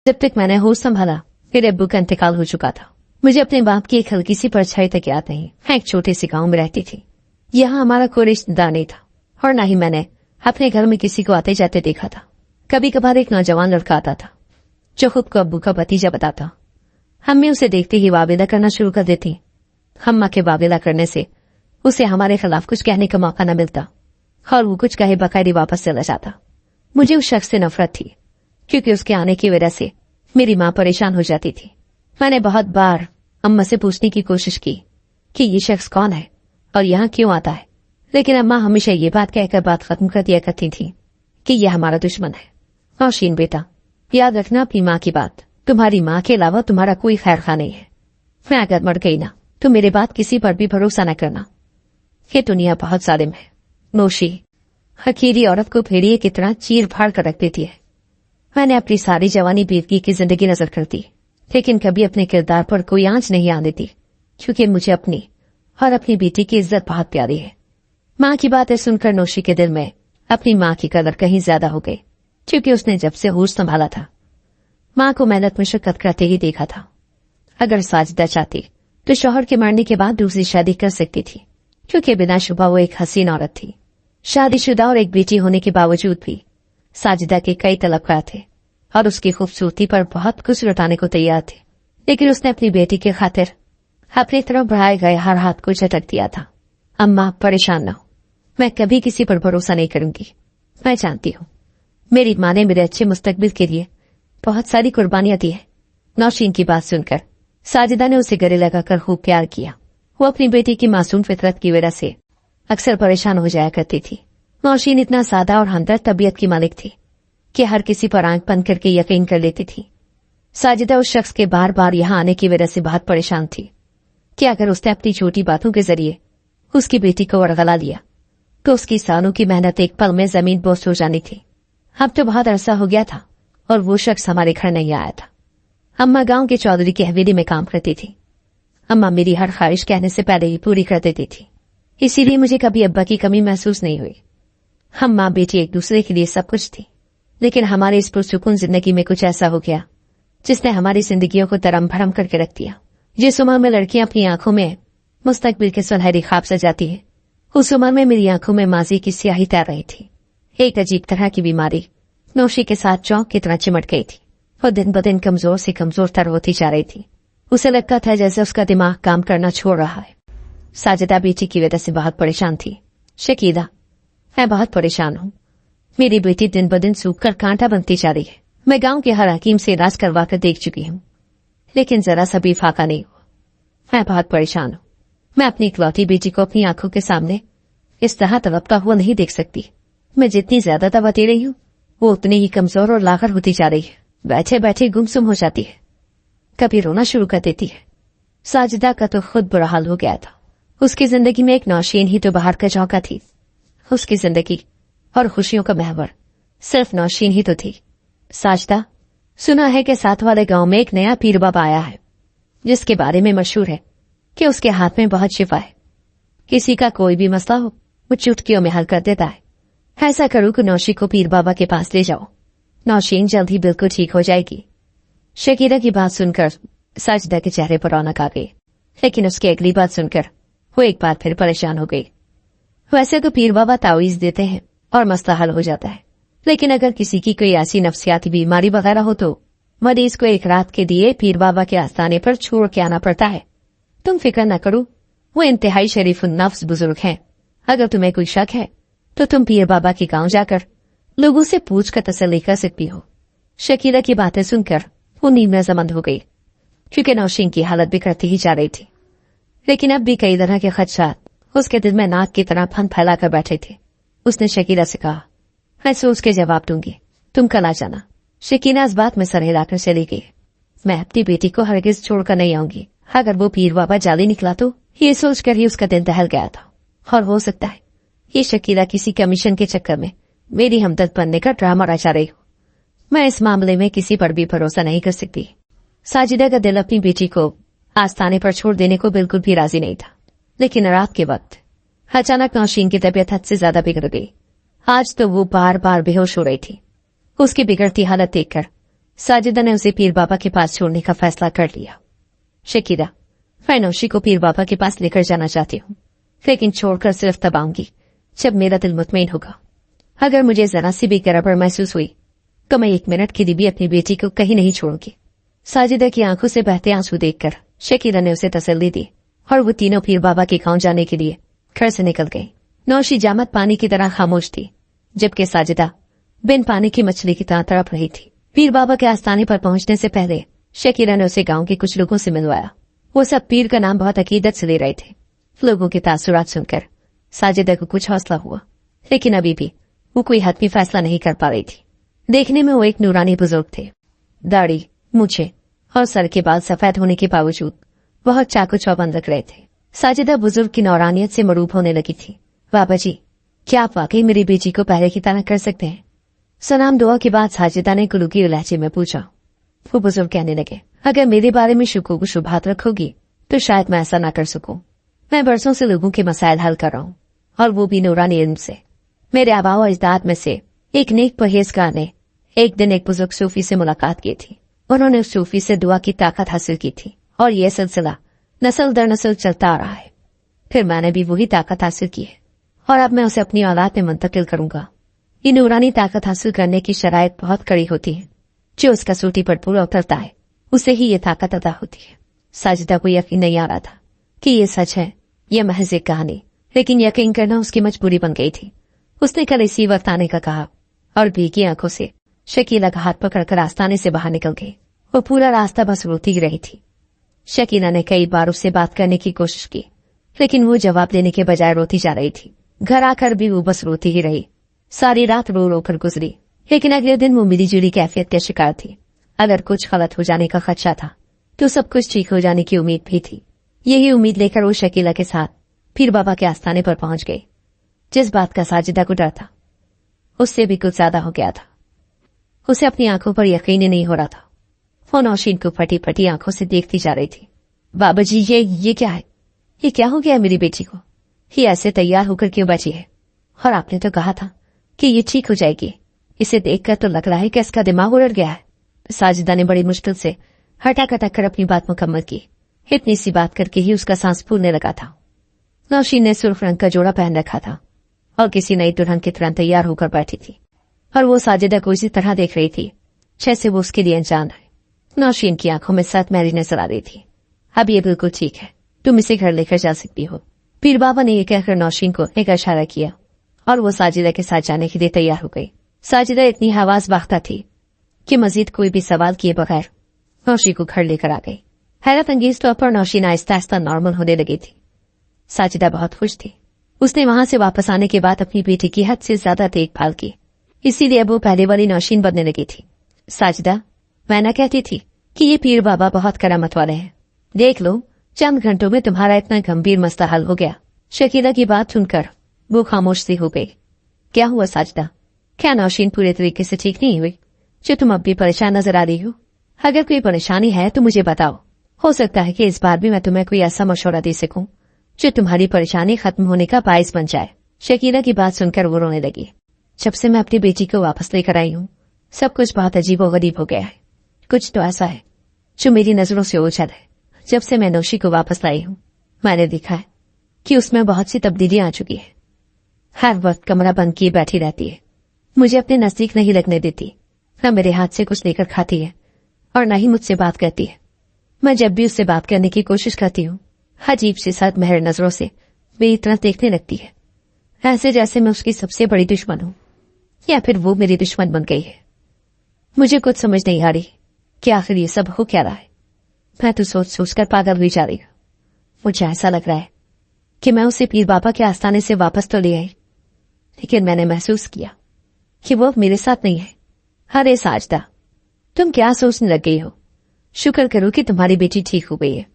जब तक मैंने होश संभाला मेरे अब्बू का इंतकाल हो चुका था। मुझे अपने बाप की एक हल्की सी परछाई तक याद नहीं। मैं एक छोटे से गांव में रहती थी। यहाँ हमारा कोई रिश्तेदार नहीं था और न ही मैंने अपने घर में किसी को आते जाते देखा था। कभी कभार एक नौजवान लड़का आता था जो खुद को अब्बू का भतीजा बताता। हम उसे देखते ही वावेदा करना शुरू कर देती। हम के वावेदा करने से उसे हमारे खिलाफ कुछ कहने का मौका न मिलता और वो कुछ कहे बकायदे वापस चला जाता। मुझे उस शख्स से नफरत थी क्योंकि उसके आने की वजह से मेरी माँ परेशान हो जाती थी। मैंने बहुत बार अम्मा से पूछने की कोशिश की कि ये शख्स कौन है और यहाँ क्यों आता है, लेकिन अम्मा हमेशा ये बात कहकर बात खत्म कर दिया करती थी कि यह हमारा दुश्मन है। नौशीन बेटा, याद रखना अपनी माँ की बात, तुम्हारी माँ के अलावा तुम्हारा कोई खैर खा नहीं है। मैं अगर मर गई ना तो मेरे बात किसी पर भी भरोसा न करना। ये दुनिया बहुत जालिम है। नौशी हकीरी औरत को भेड़िए की तरह चीर फाड़ कर रख देती है। मैंने अपनी सारी जवानी बीतगी की जिंदगी नजर करती, लेकिन कभी अपने किरदार पर कोई आंच नहीं आने दी क्योंकि मुझे अपनी और अपनी बेटी की इज्जत बहुत प्यारी है। माँ की बातें सुनकर नौशी के दिल में अपनी माँ की कदर कहीं ज्यादा हो गई क्योंकि उसने जब से होश संभाला था माँ को मेहनत मुशक्कत करते ही देखा था। अगर साजिदा चाहती तो शौहर के मरने के बाद दूसरी शादी कर सकती थी क्योंकि बिना शुबा वो एक हसीन औरत थी। शादीशुदा और एक बेटी होने के बावजूद भी साजिदा के कई तलबकार थे और उसकी खूबसूरती पर बहुत कुछ लुटाने को तैयार थे, लेकिन उसने अपनी बेटी की खातिर अपनी तरफ बढ़ाए गए हर हाथ को झटक दिया था। अम्मा परेशान न हो, मैं कभी किसी पर भरोसा नहीं करूंगी। मैं जानती हूँ मेरी माँ ने मेरे अच्छे मुस्तकबिल के लिए बहुत सारी कुर्बानियां दी है। नौशीन की बात सुनकर साजिदा ने उसे गले लगाकर खूब प्यार किया। वो अपनी बेटी की मासूम फितरत की वजह से अक्सर परेशान हो जाया करती थी। नौशीन इतना सादा और हमदर्द तबीयत की मालिक थी कि हर किसी पर आंख बंद करके यकीन कर लेती थी। साजिदा उस शख्स के बार बार यहाँ आने की वजह से बहुत परेशान थी कि अगर उसने अपनी छोटी बातों के जरिए उसकी बेटी को वरगला लिया तो उसकी सालों की मेहनत एक पल में जमीन बोझ हो जानी थी। अब तो बहुत अरसा हो गया था और वो शख्स हमारे घर नहीं आया था। अम्मा गांव के चौधरी की हवेली में काम करती थी। अम्मा मेरी हर ख्वाहिश कहने से पहले ही पूरी कर देती थी, इसीलिए मुझे कभी अब्बा की कमी महसूस नहीं हुई। हम माँ बेटी एक दूसरे के लिए सब कुछ थी, लेकिन हमारे इस पुरसुकून जिंदगी में कुछ ऐसा हो गया जिसने हमारी जिंदगियों को तरम भरम करके रख दिया। जिस उम्र में लड़कियां अपनी आंखों में मुस्तकबिल के सुनहरी ख्वाब सजाती है, उस उम्र में मेरी आंखों में माजी की स्याही तैर रही थी। एक अजीब तरह की बीमारी नौशी के साथ चौक की तरह चिमट गई थी। वो दिन ब दिन कमजोर से कमजोर तर होती जा रही थी। उसे लगता था जैसे उसका दिमाग काम करना छोड़ रहा है। साजिदा बेटी की वजह से बहुत परेशान थी। शकीदा, मैं बहुत परेशान हूँ। मेरी बेटी दिन ब दिन सूख कर कांटा बनती जा रही है। मैं गांव के हर हकीम से इलाज करवा कर देख चुकी हूँ, लेकिन जरा सा भी फाका नहीं हुआ। मैं बहुत परेशान हूँ। मैं अपनी इकलौती बेटी को अपनी आंखों के सामने इस तरह तड़पता हुआ नहीं देख सकती। मैं जितनी ज्यादा दवा दे रही हूँ वो उतनी ही कमजोर और लागर होती जा रही है। बैठे बैठे गुमसुम हो जाती है, कभी रोना शुरू कर देती है। साजिदा का तो खुद बुरा हाल हो गया था। उसकी जिंदगी में एक नौशीन ही तो बाहर का झोंका थी। उसकी जिंदगी और खुशियों का महवर सिर्फ नौशीन ही तो थी। साजिदा, सुना है कि साथ वाले गांव में एक नया पीर बाबा आया है जिसके बारे में मशहूर है कि उसके हाथ में बहुत शिफा है। किसी का कोई भी मसला हो वो चुटकियों में हल कर देता है। ऐसा करो कि नौशी को पीर बाबा के पास ले जाओ। नौशीन जल्द ही बिल्कुल ठीक हो जाएगी। शकीरा की बात सुनकर साजिदा के चेहरे पर रौनक आ गई, लेकिन उसकी अगली बात सुनकर वो एक बार फिर परेशान हो गई। वैसे तो पीर बाबा तावीज देते हैं और मसला हल हो जाता है, लेकिन अगर किसी की कोई ऐसी नफ्सियाती बीमारी वगैरह हो तो मरीज को एक रात के दिए पीर बाबा के आस्थाने पर छोड़ के आना पड़ता है। तुम फिक्र न करो, वो इंतहाई शरीफ नफ्स बुजुर्ग हैं। अगर तुम्हें कोई शक है तो तुम पीर बाबा के गांव जाकर लोगों से पूछ कर तसल्ली कर सकती हो। शकीरा की बातें सुनकर वो नींद में जमंद हो गई क्योंकि नौशीन की हालत बिगड़ती ही जा रही थी, लेकिन अब भी कई तरह के खदशात उसके दिल में नाक की तरह फन फैलाकर बैठे थे। उसने शकीरा से कहा, मैं सोच के जवाब दूंगी, तुम कल आ जाना। शकीना इस बात में सर हिलाकर चली गई। मैं अपनी बेटी को हरगिज छोड़कर नहीं आऊंगी। अगर वो पीर बाबा जाली निकला तो ये सोचकर ही उसका दिन दहल गया था, और हो सकता है ये शकीला किसी कमीशन के चक्कर में मेरी हमदर्द बनने का ड्रामा रचा रही हो। मैं इस मामले में किसी पर भी भरोसा नहीं कर सकती। साजिदा का दिल अपनी बेटी को आस्थाने पर छोड़ देने को बिल्कुल भी राजी नहीं था, लेकिन रात के वक्त अचानक नौशीन की तबीयत हद से ज्यादा बिगड़ गई। आज तो वो बार बार बेहोश हो रही थी। उसकी बिगड़ती हालत देखकर साजिदा ने उसे पीर बाबा के पास छोड़ने का फैसला कर लिया। शकीरा, मैं नौशी को पीर बाबा के पास लेकर जाना चाहती हूँ, लेकिन छोड़कर सिर्फ तब आऊंगी जब मेरा दिल मुतमईन होगा। अगर मुझे जरा सी भी गड़बड़ महसूस हुई तो मैं 1 मिनट के लिए भी अपनी बेटी को कहीं नहीं छोड़ूंगी। साजिदा की आंखों से बहते आंसू देखकर शकीरा ने उसे तसल्ली दी और वो तीनों पीर बाबा के गांव जाने के लिए घर से निकल गई। नौशी जामत पानी की तरह खामोश थी, जबकि साजिदा बिन पानी की मछली की तरह तड़प रही थी। पीर बाबा के आस्थाने पर पहुंचने से पहले शकीरा ने उसे गांव के कुछ लोगों से मिलवाया। वो सब पीर का नाम बहुत अकीदत से ले रहे थे। लोगों के तासुरात सुनकर साजिदा को कुछ हौसला हुआ, लेकिन अभी भी वो कोई हतमी फैसला नहीं कर पा रही थी। देखने में वो एक नूरानी बुजुर्ग थे। दाढ़ी, मूछें और सर के बाल सफेद होने के बावजूद बहुत चाकू चौबंद लग रहे थे। साजिदा बुजुर्ग की नौरानियत से मरूब होने लगी थी। बाबा जी, क्या आप वाकई मेरी बेटी को पहले की तरह कर सकते हैं? सलाम दुआ के बाद साजिदा ने कुलुकी लहजे में पूछा। वो बुजुर्ग कहने लगे, अगर मेरे बारे में शुभात रखोगी तो शायद मैं ऐसा ना कर सकूं। मैं बरसों से लोगों के मसाइल हल कर रहा हूं, और वो भी नूरानी इल्म से। मेरे आबा और अजदाद में से एक नेक परहेजगार ने एक दिन एक बुजुर्ग सूफी से मुलाकात की थी। उन्होंने उस सूफी से दुआ की ताकत हासिल की थी, और यह सिलसिला नस्ल दर नस्ल चलता आ रहा है। फिर मैंने भी वही ताकत हासिल की है, और अब मैं उसे अपनी औलाद में मुंतकिल करूंगा। ये नूरानी ताकत हासिल करने की शराइत बहुत कड़ी होती है। जो उसका सूटी पर पूरा उतरता है उसे ही ये ताकत अदा होती है। साजिदा को यकीन नहीं आ रहा था कि ये सच है, यह महज एक कहानी, लेकिन यकीन करना उसकी मजबूरी बन गई थी। उसने कल इसी वक्त आने का कहा और भीगी आंखों से शकीला का हाथ पकड़कर आस्ताने से बाहर निकल गई। वो पूरा रास्ता बस रोती ही रही थी। शकीला ने कई बार उससे बात करने की कोशिश की, लेकिन वो जवाब देने के बजाय रोती जा रही थी। घर आकर भी वो बस रोती ही रही। सारी रात रो रो कर गुजरी, लेकिन अगले दिन वो मिली जुली कैफियत के शिकार थी। अगर कुछ गलत हो जाने का खदशा था तो सब कुछ ठीक हो जाने की उम्मीद भी थी। यही उम्मीद लेकर वो शकीला के साथ पीर बाबा के आस्थाने पर पहुंच गई। जिस बात का साजिदा को डर था उससे भी कुछ ज्यादा हो गया था। उसे अपनी आंखों पर यकीन ही नहीं हो रहा था। वो नौशीन को फटी फटी आंखों से देखती जा रही थी। बाबा जी, ये क्या है? ये क्या हो गया मेरी बेटी को? ये ऐसे तैयार होकर क्यों बैठी है? और आपने तो कहा था कि ये ठीक हो जाएगी। इसे देखकर तो लग रहा है कि इसका दिमाग उड़ गया है। साजिदा ने बड़ी मुश्किल से हटक हटक कर अपनी बात मुकम्मल की। इतनी सी बात करके ही उसका सांस फूलने लगा था। नौशीन ने सुर्ख रंग का जोड़ा पहन रखा था और किसी नई दुल्हन की तरह तैयार होकर बैठी थी, और वो साजिदा को इसी तरह देख रही थी जैसे वो उसके लिए अनजान है। नौशीन की आंखों में सत मैरी नजर आ रही थी। अब ये बिल्कुल ठीक है, तुम इसे घर लेकर जा सकती हो। पीर बाबा ने यह कहकर नौशीन को एक इशारा किया और वो साजिदा के साथ जाने के लिए तैयार हो गई। साजिदा इतनी हवास बाख्ता थी कि मजीद कोई भी सवाल किए बगैर नौशी को घर लेकर आ गई। हैरत अंगेज तौर पर नौशीन आहिस्ता आहिस्ता नॉर्मल होने लगी थी। साजिदा बहुत खुश थी। उसने वहां से वापस आने के बाद अपनी बेटी की हद से ज्यादा देखभाल की, इसीलिए अब वो पहले वाली नौशीन बनने लगी थी। साजिदा, मैं ना कहती थी कि ये पीर बाबा बहुत करामत वाले हैं। देख लो, चंद घंटों में तुम्हारा इतना गंभीर मसला हल हो गया। शकीला की बात सुनकर वो खामोश सी हो गई। क्या हुआ साजिदा? क्या नौशीन पूरे तरीके से ठीक नहीं हुई जो तुम अब भी परेशान नजर आ रही हो? अगर कोई परेशानी है तो मुझे बताओ। हो सकता है कि इस बार भी मैं तुम्हें कोई ऐसा मशवरा दे सकूं जो तुम्हारी परेशानी खत्म होने का बायस बन जाए। शकीला की बात सुनकर वो रोने लगी। जब से मैं अपनी बेटी को वापस लेकर आई हूं, सब कुछ बहुत अजीबोगरीब हो गया है। कुछ तो ऐसा है जो मेरी नजरों से ओझल है। जब से मैं नौशी को वापस लाई हूं, मैंने देखा है कि उसमें बहुत सी तब्दीलियां आ चुकी है। हर वक्त कमरा बंद किए बैठी रहती है, मुझे अपने नजदीक नहीं लगने देती, न मेरे हाथ से कुछ लेकर खाती है और न ही मुझसे बात करती है। मैं जब भी उससे बात करने की कोशिश करती हूँ, अजीब सी सद महर नजरों से मेरी तरफ देखने लगती है, ऐसे जैसे मैं उसकी सबसे बड़ी दुश्मन हूं, या फिर वो मेरी दुश्मन बन गई है। मुझे कुछ समझ नहीं आ रही कि आखिर ये सब हो क्या रहा है। मैं तो सोच सोचकर पागल हुई जा रही हूँ। मुझे ऐसा लग रहा है कि मैं उसे पीर बाबा के आस्थाने से वापस तो ले आई, लेकिन मैंने महसूस किया कि वो मेरे साथ नहीं है। अरे साजदा, तुम क्या सोचने लग गई हो? शुक्र करो कि तुम्हारी बेटी ठीक हो गई है।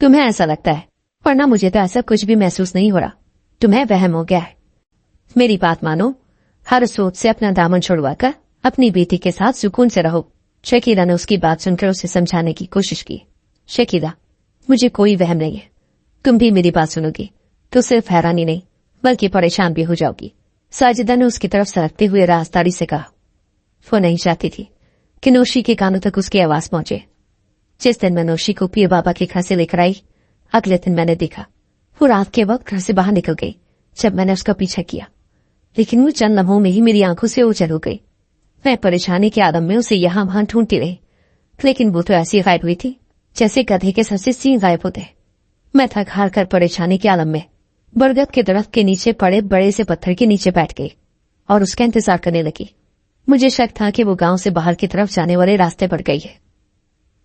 तुम्हें ऐसा लगता है, वरना मुझे तो ऐसा कुछ भी महसूस नहीं हो रहा। तुम्हें वहम हो गया है। मेरी बात मानो, हर सोच से अपना दामन छुड़वाकर अपनी बेटी के साथ सुकून से रहो। शकीला ने उसकी बात सुनकर उसे समझाने की कोशिश की। शकीला, मुझे कोई वहम नहीं है। तुम भी मेरी बात सुनोगी तो सिर्फ हैरानी नहीं बल्कि परेशान भी हो जाओगी। साजिदा ने उसकी तरफ सरकते हुए राजदारी से कहा। वो नहीं चाहती थी कि नौशी के कानों तक उसकी आवाज पहुंचे। जिस दिन मैं नौशी को पीर बाबा के घर से लेकर आई, अगले दिन मैंने देखा वो रात के वक्त घर से बाहर निकल गई। जब मैंने उसका पीछा किया, लेकिन वो चंद लम्हों में ही मेरी आंखों से ओझल हो गई। मैं परेशानी के आदम में उसे यहां वहां ढूंढती रही, लेकिन वो तो ऐसी गायब हुई थी जैसे गधे के सर से सींग गायब होते। मैं थक हार कर परेशानी के आलम में बरगद के दरख्त के नीचे पड़े बड़े से पत्थर के नीचे बैठ गई और उसका इंतजार करने लगी। मुझे शक था कि वो गांव से बाहर की तरफ जाने वाले रास्ते पर गई है।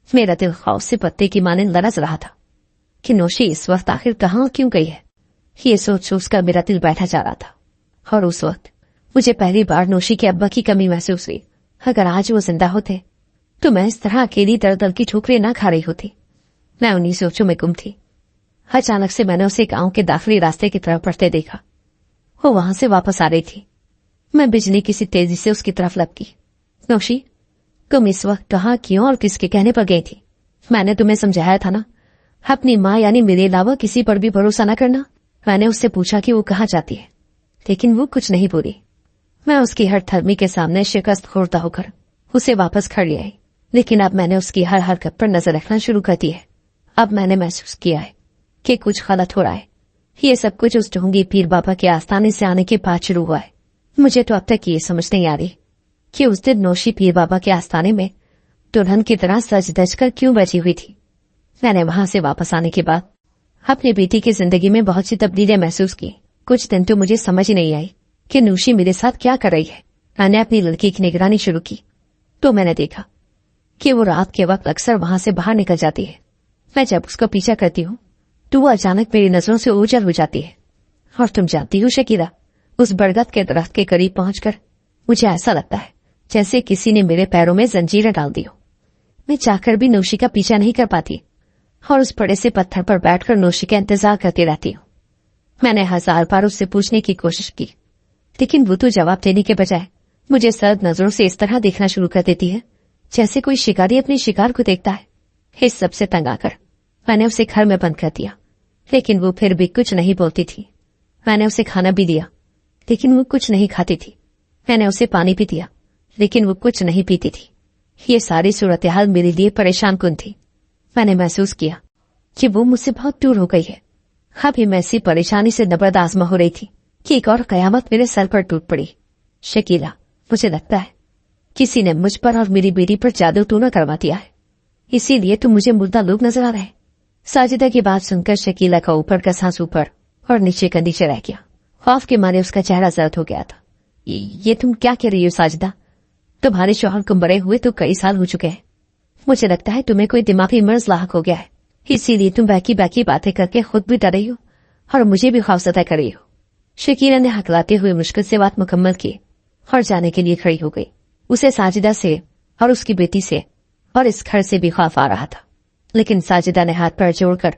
मेरा दिल खौफ से पत्ते की माने लरज रहा था कि नौशी इस वक्त आखिर कहां क्यों गई है। ये सोच सोच कर मेरा दिल बैठा जा रहा था। और उस वक्त मुझे पहली बार नौशी के अब्बा की कमी महसूस हुई। अगर आज वो जिंदा होते तो मैं इस तरह अकेली दर दर की ठोकरें न खा रही होती। मैं उन्हीं सोचों में गुम थी। अचानक से मैंने उसे गांव के दाखिली रास्ते की तरफ बढ़ते देखा। वो वहां से वापस आ रही थी। मैं बिजली किसी तेजी से उसकी तरफ लपकी। नौशी, तुम इस वक्त कहाँ, क्यों और किसके कहने पर गई थी? मैंने तुम्हें समझाया था ना, अपनी माँ यानी मेरे अलावा किसी पर भी भरोसा न करना। मैंने उससे पूछा कि वो कहाँ जाती है, लेकिन वो कुछ नहीं बोली। मैं उसकी हर थर्मी के सामने शिकस्त खोरता होकर उसे वापस खड़ ले आई, लेकिन अब मैंने उसकी हर हरकत पर नजर रखना शुरू कर दी है। अब मैंने महसूस किया है कि कुछ गलत हो रहा है। ये सब कुछ उस ढोंगी पीर बाबा के आस्थाने से आने के बाद शुरू हुआ है। मुझे तो अब तक ये समझ नहीं आ रही कि उस दिन नौशी पीर बाबा के आस्थाने में दुल्हन की तरह सज धज कर क्यों बैठी हुई थी। मैंने वहां से वापस आने के बाद अपनी बेटी की जिंदगी में बहुत सी तब्दीलियां महसूस की। कुछ दिन तो मुझे समझ ही नहीं आई कि नौशी मेरे साथ क्या कर रही है। मैंने अपनी लड़की की निगरानी शुरू की तो मैंने देखा कि वो रात के वक्त अक्सर वहां से बाहर निकल जाती है। मैं जब उसका पीछा करती हूँ तो वो अचानक मेरी नजरों से ओझल हो जाती है। और तुम जानती हो शकीला, उस बरगद के दरख्त के करीब पहुंचकर मुझे ऐसा लगता है जैसे किसी ने मेरे पैरों में जंजीरें डाल दी हो। मैं चाहकर भी नौशी का पीछा नहीं कर पाती और उस बड़े से पत्थर पर बैठकर नौशी का इंतजार करती रहती हूँ। मैंने 1000 बार उससे पूछने की कोशिश की, लेकिन वो तो जवाब देने के बजाय मुझे सर्द नजरों से इस तरह देखना शुरू कर देती है जैसे कोई शिकारी अपने शिकार को देखता है। इस सबसे तंग आकर मैंने उसे घर में बंद कर दिया, लेकिन वो फिर भी कुछ नहीं बोलती थी। मैंने उसे खाना भी दिया, लेकिन वो कुछ नहीं खाती थी। मैंने उसे पानी भी दिया, लेकिन वो कुछ नहीं पीती थी। ये सारी सूरत हाल मेरे लिए परेशान कुन थी। मैंने महसूस किया कि वो मुझसे बहुत दूर हो गई है। अभी मैं इसी परेशानी से नबर्द आजमा हो रही थी कि एक और कयामत मेरे सर पर टूट पड़ी। शकीला, मुझे लगता है किसी ने मुझ पर और मेरी बेटी पर जादू टूना करवा दिया है, इसीलिए तो मुझे मुर्दा लोग नजर आ रहे हैं। साजिदा की बात सुनकर शकीला का ऊपर का सांस ऊपर और नीचे का नीचे रह गया। खौफ के मारे उसका चेहरा जर्द हो गया था। ये तुम क्या कह रही हो साजिदा? तुम्हारे शौहर को मरे हुए तो कई साल हो चुके हैं। मुझे लगता है तुम्हें कोई दिमागी मर्ज लाहक हो गया है, इसीलिए तुम बाकी बाकी बातें करके खुद भी डर रही हो और मुझे भी खौफजदा कर रही हो। शकीला ने हकलाते हुए मुश्किल से बात मुकम्मल की और जाने के लिए खड़ी हो गई। उसे साजिदा से और उसकी बेटी से और इस घर से भी खौफ आ रहा था, लेकिन साजिदा ने हाथ पैर जोड़कर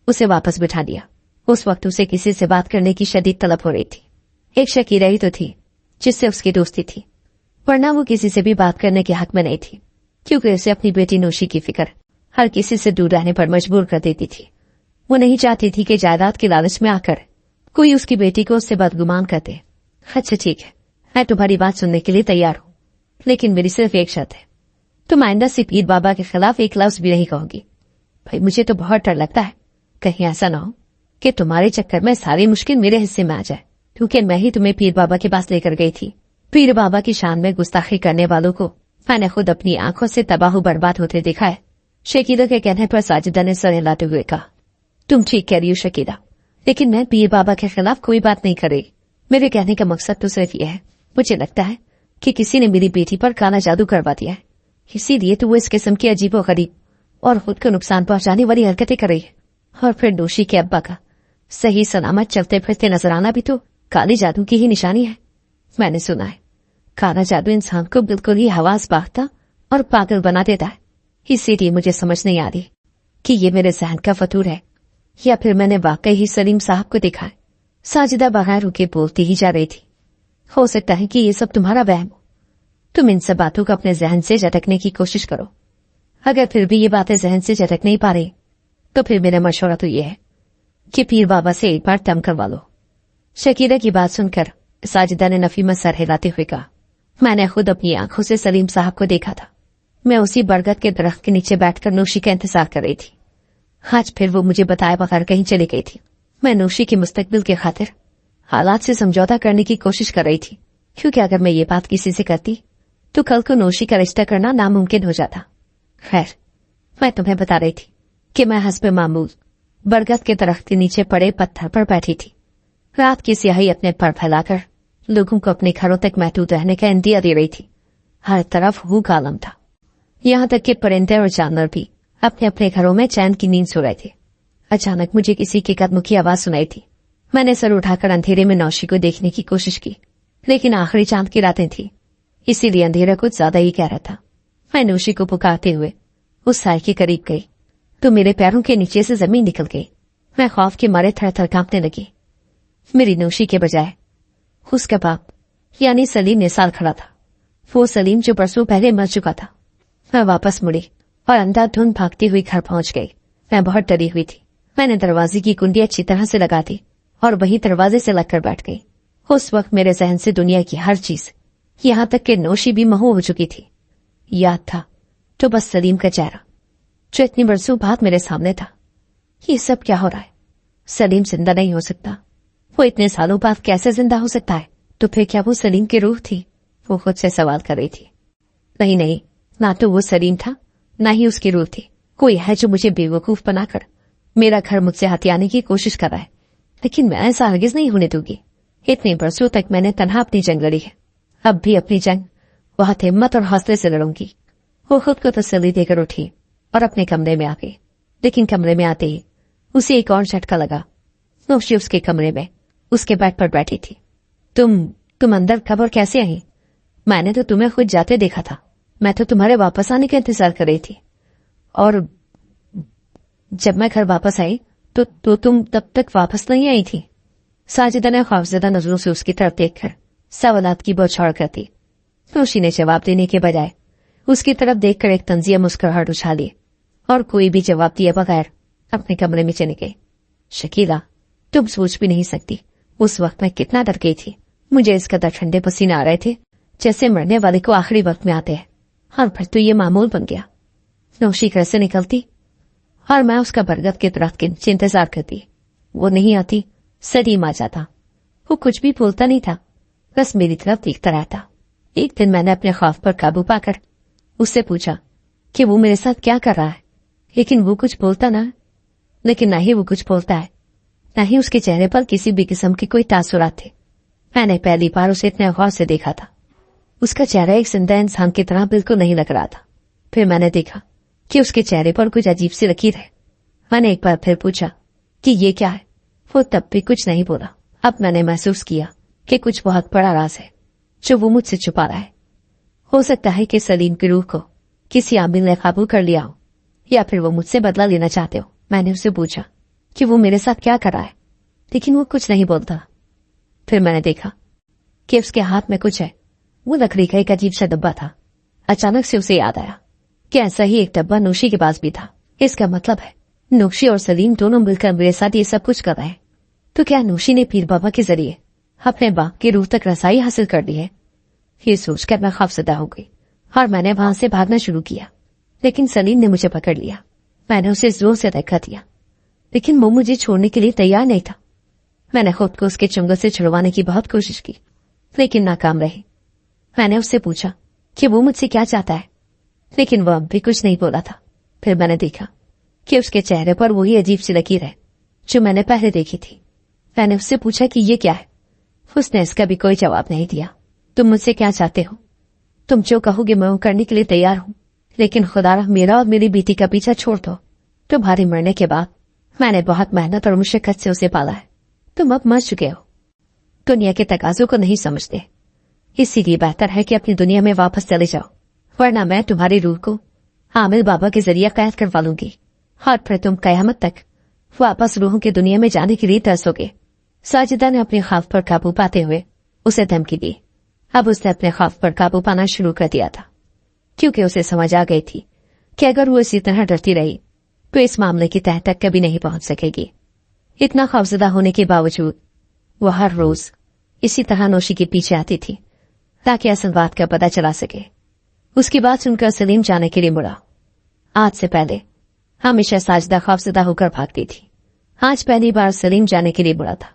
उसे वापस बिठा दिया। उस वक्त उसे किसी से बात करने की शदीद तलब हो रही थी। एक शकीला ही तो थी जिससे उसकी दोस्ती थी, वरना वो किसी से भी बात करने के हक में नहीं थी, क्योंकि उसे अपनी बेटी नौशी की फिक्र हर किसी से दूर रहने पर मजबूर कर देती थी। वो नहीं चाहती थी कि जायदाद के लालच में आकर कोई उसकी बेटी को उससे बदगुमान कर दे। अच्छा ठीक है, मैं तुम्हारी बात सुनने के लिए तैयार हूँ, लेकिन मेरी सिर्फ एक शर्त है, तुम आइंदा से पीर बाबा के खिलाफ एक लफ्ज भी नहीं कहोगी। भाई मुझे तो बहुत डर लगता है कहीं ऐसा ना हो कि तुम्हारे चक्कर में सारी मुश्किल मेरे हिस्से में आ जाए, क्योंकि मैं ही तुम्हें पीर बाबा के पास लेकर गई थी। पीर बाबा की शान में गुस्ताखी करने वालों को मैंने खुद अपनी आंखों से तबाह बर्बाद होते देखा है। शकीला के कहने पर साजिदा ने सर हिलाते हुए कहा, तुम ठीक कह रही हो शकीला, लेकिन मैं पीर बाबा के खिलाफ कोई बात नहीं कर रही। मेरे कहने का मकसद तो सिर्फ ये है, मुझे लगता है कि किसी ने मेरी बेटी पर काला जादू करवा दिया है, इसीलिए तो वो इस किस्म की अजीबो गरीब और खुद को नुकसान पहुंचाने वाली हरकतें कर रही है। और फिर नौशी के अब्बा का सही सलामत चलते फिरते नजर आना भी तो काली जादू की ही निशानी है। मैंने सुना है काला जादू इंसान को बिल्कुल ही हवास बांधता और पागल बना देता है। इसीलिए मुझे समझ नहीं आ रही कि ये मेरे जहन का फतूर है या फिर मैंने वाकई ही सलीम साहब को देखा है। साजिदा बगैर रुके बोलती ही जा रही थी, हो सकता है कि ये सब तुम्हारा वहम हो। तुम इन सब बातों को अपने जहन से झटकने की कोशिश करो। अगर फिर भी ये बातें जहन से झटक नहीं पा रही तो फिर मेरा मशवरा तो ये है कि पीर बाबा से एक बार दम करवा लो। शकीला की बात सुनकर साजिदा ने नफी में सर हिलाते हुए कहा, मैंने खुद अपनी आंखों से सलीम साहब को देखा था। मैं उसी बरगद के दरख्त के नीचे बैठकर नौशी का इंतजार कर रही थी। आज फिर वो मुझे बताए बगैर कहीं चली गई थी। मैं नौशी की मुस्तकबिल की खातिर हालात से समझौता करने की कोशिश कर रही थी, क्योंकि अगर मैं ये बात किसी से करती तो कल को नौशी का रिश्ता करना नामुमकिन हो जाता। खैर, मैं तुम्हें बता रही थी कि मैं हस्बे मामूल बरगद के दरख्त के नीचे पड़े पत्थर पर बैठी थी। रात की स्याही अपने पर फैलाकर लोगों को अपने घरों तक महदूद रहने का इंदिया दे रही थी। हर तरफ हूँ आलम था, यहाँ तक कि परिंदे और जानवर भी अपने अपने घरों में चैन की नींद सो रहे थे। अचानक मुझे किसी के कदमों की आवाज सुनाई थी। मैंने सर उठाकर अंधेरे में नौशी को देखने की कोशिश की, लेकिन आखिरी चांद की रातें थी, इसीलिए अंधेरा कुछ ज्यादा ही गहरा था। मैं नौशी को पुकारते हुए उस साय के करीब गई तो मेरे पैरों के नीचे से जमीन निकल गई। मैं खौफ के मारे थर थर कांपने लगी। मेरी नौशी के बजाय उसका बाप यानी सलीम ने साल खड़ा था, वो सलीम जो बरसों पहले मर चुका था। मैं वापस मुड़ी और अंधाधुंध भागती हुई घर पहुंच गई। मैं बहुत डरी हुई थी। मैंने दरवाजे की कुंडी अच्छी तरह से लगा दी और वही दरवाजे से लगकर बैठ गई। उस वक्त मेरे जहन से दुनिया की हर चीज, यहाँ तक कि नौशी भी महू हो चुकी थी। याद था तो बस सलीम का चेहरा, जो इतनी बरसों बाद मेरे सामने था। ये सब क्या हो रहा है? सलीम जिंदा नहीं हो सकता। वो इतने सालों बाद कैसे जिंदा हो सकता है? तो फिर क्या वो सलीम की रूह थी? वो खुद से सवाल कर रही थी। नहीं नहीं, ना तो वो सलीम था, ना ही उसकी रूह थी। कोई है जो मुझे बेवकूफ बनाकर मेरा घर मुझसे हथियाने की कोशिश कर रहा है, लेकिन मैं ऐसा हरगिज नहीं होने दूंगी। इतने बरसों तक मैंने तन्हा अपनी जंग लड़ी है, अब भी अपनी जंग बहुत हिम्मत और हौसले से लड़ूंगी। वो खुद को तसल्ली देकर उठी और अपने कमरे में आ गई, लेकिन कमरे में आते ही उसे एक और झटका लगा। नौशी उसके कमरे में उसके बेड पर बैठी थी। तुम अंदर कब और कैसे आई? मैंने तो तुम्हें खुद जाते देखा था। मैं तो तुम्हारे वापस आने का इंतजार कर रही थी, और जब मैं घर वापस आई तो तुम तब तक वापस नहीं आई थी। साजिदा ने खौफजदा नजरों से उसकी तरफ देखकर सवालात की बौछार कर दी। नौशी ने जवाब देने के बजाय उसकी तरफ देखकर एक तंजिया मुस्कुराहट उछाली और कोई भी जवाब दिए बगैर अपने कमरे में चली गई। शकीला, तुम सोच भी नहीं सकती उस वक्त मैं कितना डर गई थी। मुझे इस कदर ठंडे पसीने आ रहे थे जैसे मरने वाले को आखिरी वक्त में आते हैं। और फिर तो ये मामूल बन गया। नौशी घर से निकलती और मैं उसका बरगद के दरख्त के नीचे इंतजार करती। वो नहीं आती, सलीम आ जाता। वो कुछ भी बोलता नहीं था, बस मेरी तरफ देखता रहता। एक दिन मैंने अपने खौफ पर काबू पाकर उससे पूछा कि वो मेरे साथ क्या कर रहा है, लेकिन वो कुछ बोलता ना ही वो कुछ बोलता है, न ही उसके चेहरे पर किसी भी किस्म के कोई तासुरात थे। मैंने पहली बार उसे इतने गौर से देखा था। उसका चेहरा एक जिंदा इंसान की तरह बिल्कुल नहीं लग रहा था। फिर मैंने देखा कि उसके चेहरे पर कुछ अजीब सी लकीर है। मैंने एक बार फिर पूछा कि ये क्या है। वो तब भी कुछ नहीं बोला। अब मैंने महसूस किया कि कुछ बहुत बड़ा राज है जो वो मुझसे छुपा रहा है। हो सकता है कि सलीम की रूह को किसी आमिल ने काबू कर लिया हो, या फिर वो मुझसे बदला लेना चाहते हो। मैंने उससे पूछा कि वो मेरे साथ क्या कर रहा है, लेकिन वो कुछ नहीं बोलता। फिर मैंने देखा कि उसके हाथ में कुछ है। वो लकड़ी का एक अजीब सा डब्बा था। अचानक से उसे याद आया कि ऐसा ही एक डब्बा नौशी के पास भी था। इसका मतलब है नौशी और सलीम दोनों मिलकर मेरे साथ ये सब कुछ कर रहे हैं। तो क्या नौशी ने पीर बाबा के जरिए अपने बाप की रूह तक रसाई हासिल कर दी है? ये सोचकर मैं खौफजदा हो गई और मैंने वहां से भागना शुरू किया, लेकिन सलीम ने मुझे पकड़ लिया। मैंने उसे जोर से धक्का दिया, लेकिन वो मुझे छोड़ने के लिए तैयार नहीं था। मैंने खुद को उसके चुंगल से छुड़वाने की बहुत कोशिश की, लेकिन नाकाम रही। मैंने उससे पूछा कि वो मुझसे क्या चाहता है, लेकिन वो अब भी कुछ नहीं बोला था। फिर मैंने देखा कि उसके चेहरे पर वही अजीब सी लकीर है जो मैंने पहले देखी थी। मैंने उससे पूछा कि ये क्या है। उसने इसका भी कोई जवाब नहीं दिया। तुम मुझसे क्या चाहते हो? तुम जो कहोगे मैं वो करने के लिए तैयार हूं, लेकिन खुदा मेरा और मेरी बेटी का पीछा छोड़ दो। तुम्हारे मरने के बाद मैंने बहुत मेहनत और मुशक्कत से उसे पाला है। तुम अब मर चुके हो, दुनिया के तकाजों को नहीं समझते, इसीलिए बेहतर है कि अपनी दुनिया में वापस चले जाओ, वरना मैं तुम्हारी रूह को आमिल बाबा के जरिए कैद करवा लूंगी और फिर तुम कयामत तक वापस रूहों की दुनिया में जाने के लिए तरसोगे। साजिदा ने अपने खौफ पर काबू पाते हुए उसे धमकी दी। अब उसने अपने खौफ पर काबू पाना शुरू कर दिया था, क्योंकि उसे समझ आ गई थी कि अगर वो इसी तरह डरती रही तो इस मामले की तह तक कभी नहीं पहुंच सकेगी। इतना खौफजदा होने के बावजूद वो हर रोज इसी तरह नौशी के पीछे आती थी ताकि असल बात का पता चला सके। उसकी बात सुनकर सलीम जाने के लिए मुड़ा। आज से पहले हमेशा साजिदा खौफजदा होकर भागती थी। आज पहली बार सलीम जाने के लिए मुड़ा था।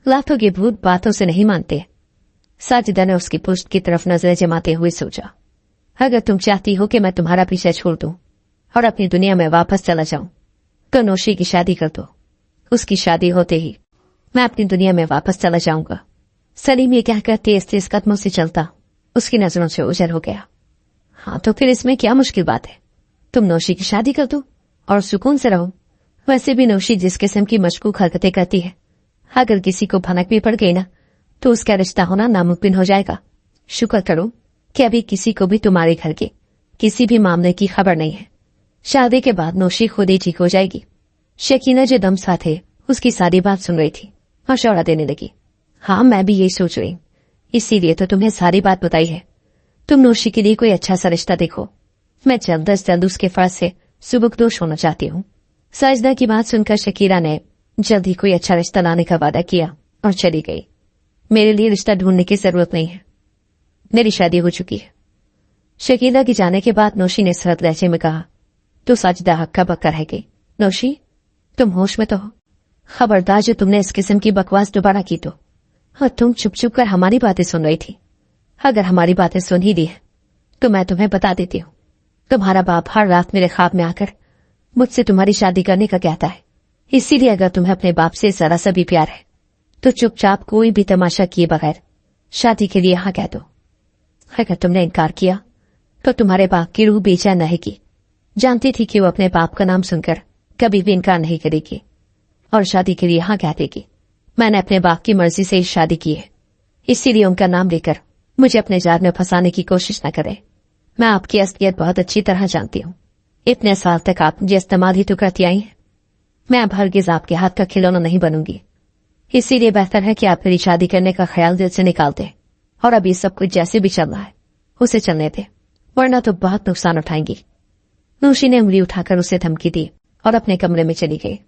लाखों के भूत बातों से नहीं मानते। साजिदा ने उसकी पुष्ट की तरफ नजरें जमाते हुए सोचा, अगर तुम चाहती हो कि मैं तुम्हारा पीछा छोड़ दूं और अपनी दुनिया में वापस चला जाऊं तो नौशी की शादी कर दो। उसकी शादी होते ही मैं अपनी दुनिया में वापस चला जाऊंगा। सलीम ये कहकर तेज तेज कदमों से चलता उसकी नजरों से ओझल हो गया। हाँ तो फिर इसमें क्या मुश्किल बात है, तुम नौशी की शादी कर दो और सुकून से रहो। वैसे भी नौशी जिस किस्म की मशकूक हरकतें करती है, अगर किसी को भनक भी पड़ गई ना तो उसका रिश्ता होना नामुमकिन हो जाएगा। शुक्र करो कि अभी किसी को भी तुम्हारे घर के किसी भी मामले की खबर नहीं है। शादी के बाद नौशी खुद ही ठीक हो जाएगी। शकीना जो दम सा थे उसकी सारी बात सुन रही थी, मशवरा देने लगी। हाँ मैं भी यही सोच रही, इसीलिए तो तुम्हें सारी बात बताई है। तुम नौशी के लिए कोई अच्छा सा रिश्ता देखो। मैं जल्द अज जल्द उसके फर्ज से सुबुकदोश होना चाहती हूँ। साजिदा की बात सुनकर शकीरा ने जल्द ही कोई अच्छा रिश्ता लाने का वादा किया और चली गई। मेरे लिए रिश्ता ढूंढने की जरूरत नहीं है, मेरी शादी हो चुकी है। शकीला की जाने के बाद नौशी ने सरद लहजे में कहा। तो साजिदा हक्का बक्का रह गई। नौशी तुम होश में तो हो? खबरदार जो तुमने इस किस्म की बकवास दोबारा की तो। और तुम चुप चुप कर हमारी बातें सुन रही थी। अगर हमारी बातें सुन ही दी है तो मैं तुम्हें बता देती हूँ, तुम्हारा बाप हर रात मेरे ख्वाब में आकर मुझसे तुम्हारी शादी करने का कहता है। इसीलिए अगर तुम्हें अपने बाप से जरा सा भी प्यार है तो चुपचाप कोई भी तमाशा किए बगैर शादी के लिए हाँ कह दो। अगर तुमने इनकार किया तो तुम्हारे बाप की रूह बेचैन रहेगी। जानती थी कि वो अपने बाप का नाम सुनकर कभी भी इनकार नहीं करेगी और शादी के लिए हाँ कह देगी। मैंने अपने बाप की मर्जी से ही शादी की है, इसीलिए उनका नाम लेकर मुझे अपने जाल में फंसाने की कोशिश न करें। मैं आपकी असलियत बहुत अच्छी तरह जानती हूँ। इतने साल तक आप मुझे इस्तेमाल ही तो करती आई हैं। मैं अब हरगिज आपके हाथ का खिलौना नहीं बनूंगी। इसीलिए बेहतर है कि आप मेरी शादी करने का ख्याल दिल से निकाल दें और अभी सब कुछ जैसे भी चल रहा है उसे चलने दें, वरना तो बहुत नुकसान उठाएंगी। नौशी ने उंगली उठाकर उसे धमकी दी और अपने कमरे में चली गई।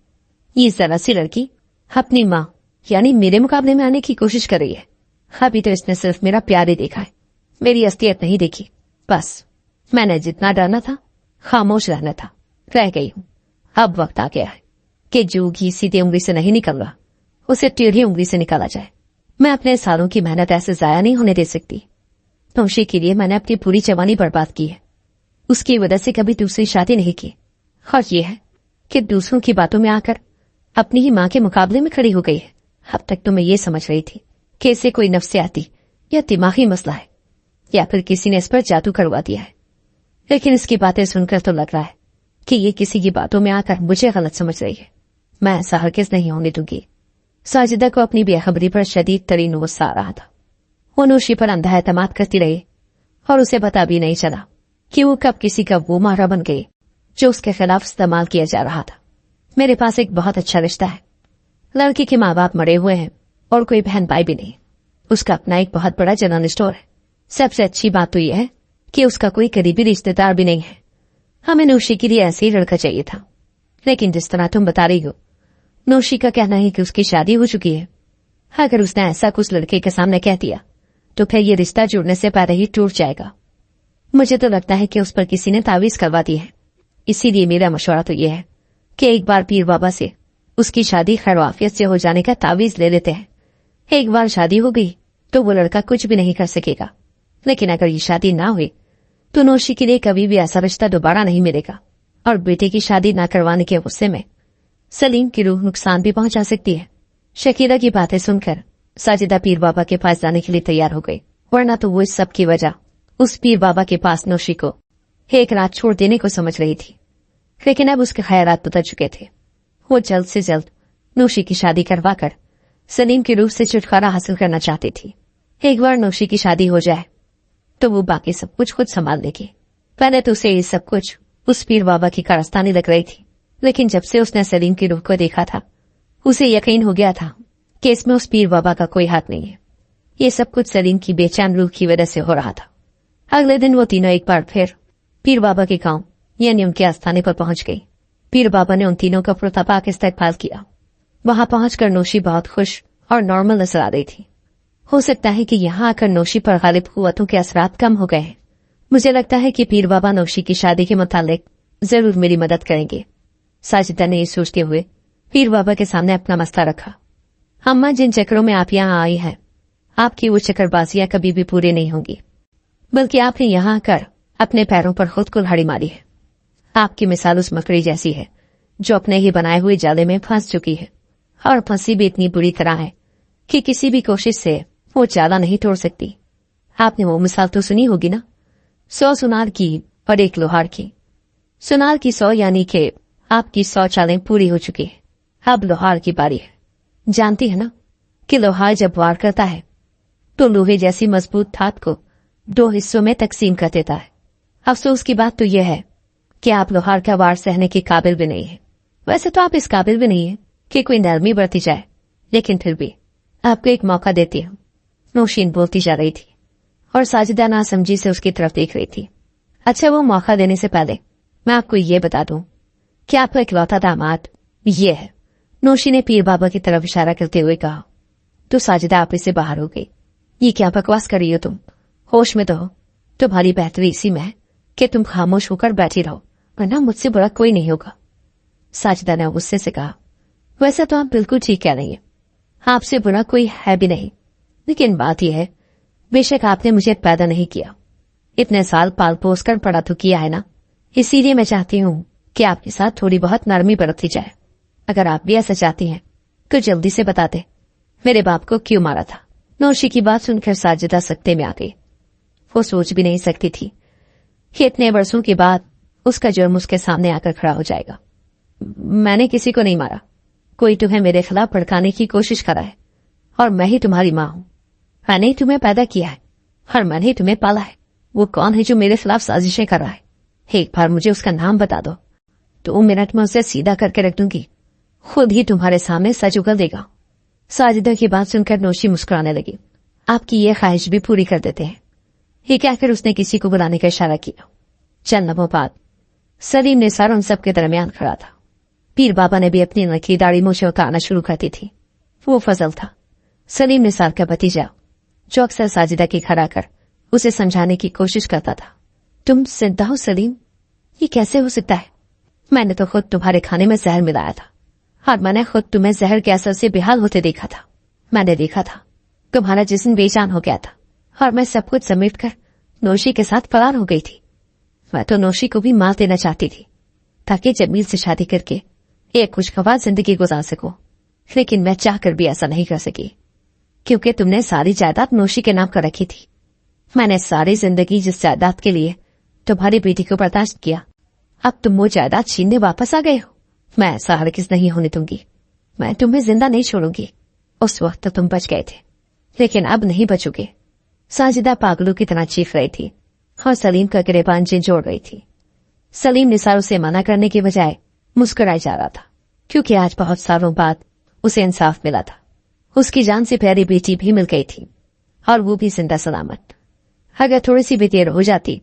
ये जरा सी लड़की अपनी माँ यानी मेरे मुकाबले में आने की कोशिश कर रही है। अभी तो इसने सिर्फ मेरा प्यार ही देखा है, मेरी असलियत नहीं देखी। बस मैंने जितना डरना था खामोश रहना था, रह गई हूँ। अब वक्त आ गया है कि जो घी सीधे उंगली से नहीं निकल रहा उसे टेढ़ी उंगली से निकाला जाए। मैं अपने सालों की मेहनत ऐसे जाया नहीं होने दे सकती। नौशी के लिए मैंने अपनी पूरी जवानी बर्बाद की है, उसकी वजह से कभी दूसरी शादी नहीं की। और ये है कि दूसरों की बातों में आकर अपनी ही माँ के मुकाबले में खड़ी हो गई है। अब तक तो मैं ये समझ रही थी कि इसे कोई नफ्सियाती या दिमागी मसला है या फिर किसी ने इस पर जादू करवा दिया है, लेकिन इसकी बातें सुनकर तो लग रहा है कि ये किसी की बातों में आकर मुझे गलत समझ रही है। मैं ऐसा हरगिज नहीं होने दूंगी। साजिदा को अपनी बेखबरी पर शदीद तरीन गुस्सा आ रहा था। वो नौशी पर अंधा एतमाद करती रही और उसे पता भी नहीं चला कि वो कब किसी का वो मारा बन गई जो उसके खिलाफ इस्तेमाल किया जा रहा था। मेरे पास एक बहुत अच्छा रिश्ता है। लड़की के माँ बाप मरे हुए हैं और कोई बहन भाई भी नहीं। उसका अपना एक बहुत बड़ा जनरल स्टोर है। सबसे अच्छी बात तो यह है कि उसका कोई करीबी रिश्तेदार भी नहीं है। हमें नौशी के लिए ऐसे ही लड़का चाहिए था, लेकिन जिस तरह तुम बता रही हो, नौशी का कहना है कि उसकी शादी हो चुकी है। अगर उसने ऐसा कुछ लड़के के सामने कह दिया तो फिर ये रिश्ता जुड़ने से पहले ही टूट जाएगा। मुझे तो लगता है कि उस पर किसी ने तावीज करवा दी है। इसीलिए मेरा मशवरा तो यह है कि एक बार पीर बाबा से उसकी शादी खैरवाफियत से हो जाने का तावीज ले लेते हैं। एक बार शादी हो गई तो वो लड़का कुछ भी नहीं कर सकेगा, लेकिन अगर ये शादी ना हुई तो नौशी के लिए कभी भी ऐसा रिश्ता दोबारा नहीं मिलेगा और बेटे की शादी न करवाने के गुस्से में सलीम की रूह नुकसान भी पहुंचा सकती है। शकीरा की बातें सुनकर साजिदा पीर बाबा के पास जाने के लिए तैयार हो गई, वरना तो वो इस सब की वजह उस पीर बाबा के पास नौशी को एक रात छोड़ देने को समझ रही थी। लेकिन अब उसके ख्यालात बदल चुके थे। वो जल्द से जल्द नौशी की शादी करवाकर सलीम की रूह से छुटकारा हासिल करना चाहती थी। एक बार नौशी की शादी हो जाए तो वो बाकी सब कुछ खुद संभाल लेगी। पहले तो उसे ये सब कुछ उस पीर बाबा की कारस्तानी लग रही थी, लेकिन जब से उसने सलीम की रूह को देखा था उसे यकीन हो गया था कि इसमें उस पीर बाबा का कोई हाथ नहीं है। ये सब कुछ सलीम की बेचैन रूह की वजह से हो रहा था। अगले दिन वो तीनों एक बार फिर पीर बाबा के गांव यानी उनके आस्थाने पर पहुंच गई। पीर बाबा ने उन तीनों का पुरतपाक इस्तकबाल किया। वहां पहुंचकर नौशी बहुत खुश और नॉर्मल नजर आ रही थी। हो सकता है कि यहां आकर नौशी पर गालिब कुव्वतों के असरात कम हो गए हैं, मुझे लगता है कि पीर बाबा नौशी की शादी के मुतालिक जरूर मेरी मदद करेंगे। साजिदा ने ये सोचते हुए पीर बाबा के सामने अपना मसला रखा। अम्मा, जिन चक्रों में आप यहाँ आई हैं, आपकी वो चक्करबाजियां कभी भी पूरी नहीं होंगी, बल्कि आपने यहाँ आकर अपने पैरों पर खुद कुल्हाड़ी मारी है। आपकी मिसाल उस मकड़ी जैसी है जो अपने ही बनाए हुए जाले में फंस चुकी है, और फंसी भी इतनी बुरी तरह है कि किसी भी कोशिश से वो जाला नहीं तोड़ सकती। आपने वो मिसाल तो सुनी होगी ना, 100 सुनार की और 1 लोहार की। सुनार की 100 यानी कि आपकी 100 चालें पूरी हो चुकी है। अब लोहार की बारी है। जानती है ना कि लोहार जब वार करता है तो लोहे जैसी मजबूत धात को 2 हिस्सों में तकसीम कर देता है। अफसोस की बात तो यह है कि आप लोहार का वार सहने के काबिल भी नहीं है। वैसे तो आप इस काबिल भी नहीं है कि कोई नरमी बरती जाए, लेकिन फिर भी आपको एक मौका देती हूँ। नौशीन बोलती जा रही थी और साजिदा नासमझी से उसकी तरफ देख रही थी। अच्छा, वो मौका देने से पहले मैं आपको ये बता दूं कि आपका इकलौता दामाद ये है। नौशी ने पीर बाबा की तरफ इशारा करते हुए कहा। तो साजिदा आप से बाहर हो गई। ये क्या बकवास कर रही हो तुम? होश में तो हो। तुम्हारी बेहतरी इसी में है कि तुम खामोश होकर बैठी रहो, वरना मुझसे बुरा कोई नहीं होगा। साजिदा ने गुस्से से कहा। वैसे तो आप बिल्कुल ठीक कह रही हैं, आपसे बुरा कोई है भी नहीं, लेकिन बात यह है, बेशक आपने मुझे पैदा नहीं किया, इतने साल पाल पोस कर पड़ा तो किया है ना, इसीलिए मैं चाहती हूं कि आपके साथ थोड़ी बहुत नरमी बरती जाए। अगर आप भी ऐसा चाहती हैं तो जल्दी से बता दे मेरे बाप को क्यों मारा था। नौशी की बात सुनकर साजिदा सकते में आ गई। वो सोच भी नहीं सकती थी कि इतने वर्षों के बाद उसका जुर्म उसके सामने आकर खड़ा हो जाएगा। मैंने किसी को नहीं मारा, कोई तुम्हें मेरे खिलाफ भड़काने की कोशिश करा है, और मैं ही तुम्हारी माँ हूं। मैंने ही तुम्हें पैदा किया है और मैंने ही तुम्हें पाला है। वो कौन है जो मेरे खिलाफ साजिशें कर रहा है? एक बार मुझे उसका नाम बता दो, 2 मिनट में उसे सीधा करके रख दूंगी, खुद ही तुम्हारे सामने सच उगल देगा। साजिदा की बात सुनकर नौशी मुस्कुराने लगी। आपकी ये ख्वाहिश भी पूरी कर देते हैं। ये कहकर उसने किसी को बुलाने का इशारा किया। चंद लम्हों बाद सलीम निसार उन सबके दरमियान खड़ा था। पीर बाबा ने भी अपनी नकली दाढ़ी मूछें उतारना शुरू कर दी थी। वो फजल था, सलीम निसार का भतीजा, जो अक्सर साजिदा के घर आकर उसे समझाने की कोशिश करता था। तुम जिंदा हो सलीम? ये कैसे हो सकता है? मैंने तो खुद तुम्हारे खाने में जहर मिलाया था, और मैंने खुद तुम्हें जहर के असर से बेहाल होते देखा था। मैंने देखा था तुम्हारा जिस्म बेजान हो गया था, और मैं सब कुछ समेट कर नौशी के साथ फरार हो गई थी। मैं तो नौशी को भी मार देना चाहती थी ताकि जमील से शादी करके एक खुशगवार जिंदगी गुजार सको, लेकिन मैं चाहकर भी ऐसा नहीं कर सकी, क्योंकि तुमने सारी जायदाद नौशी के नाम कर रखी थी। मैंने सारी जिंदगी जिस जायदाद के लिए तुम्हारी बेटी को बर्दाश्त किया, अब तुम वो जायदाद छीनने वापस आ गए हो। मैं ऐसा हरगिज नहीं होने दूंगी। मैं तुम्हें जिंदा नहीं छोड़ूंगी। उस वक्त तो तुम बच गए थे, लेकिन अब नहीं बचोगे। साजिदा पागलों की तरह चीख रही थी और सलीम का गिरेबान जोड़ रही थी। सलीम निसार उसे मना करने के बजाय मुस्कुराए जा रहा था, क्योंकि आज बहुत सालों बाद उसे इंसाफ मिला था। उसकी जान से प्यारी बेटी भी मिल गई थी, और वो भी जिंदा सलामत। अगर थोड़ी सी भी देर हो जाती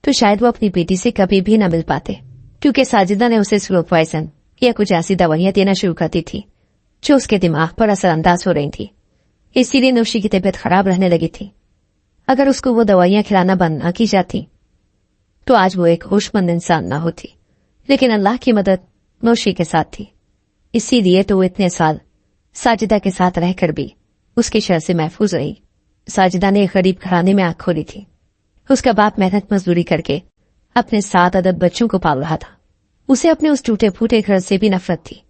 तो शायद वो अपनी बेटी से कभी भी न मिल पाते, क्योंकि साजिदा ने उसे स्लो पॉइजन या कुछ ऐसी दवाइयां देना शुरू कर दी थी जो उसके दिमाग पर असरअंदाज हो रही थी। इसीलिए नौशी की तबीयत खराब रहने लगी थी। अगर उसको वो दवाइयां खिलाना बंद न की जाती तो आज वो एक होशमंद इंसान न होती, लेकिन अल्लाह की मदद नौशी के साथ थी। इसीलिए तो वो इतने साल साजिदा के साथ रहकर भी उसकी शर से महफूज रही। साजिदा ने एक गरीब घराने में आंख खोली थी। उसका बाप मेहनत मजदूरी करके अपने 7 अदद बच्चों को पाल रहा था। उसे अपने उस टूटे फूटे घर से भी नफरत थी,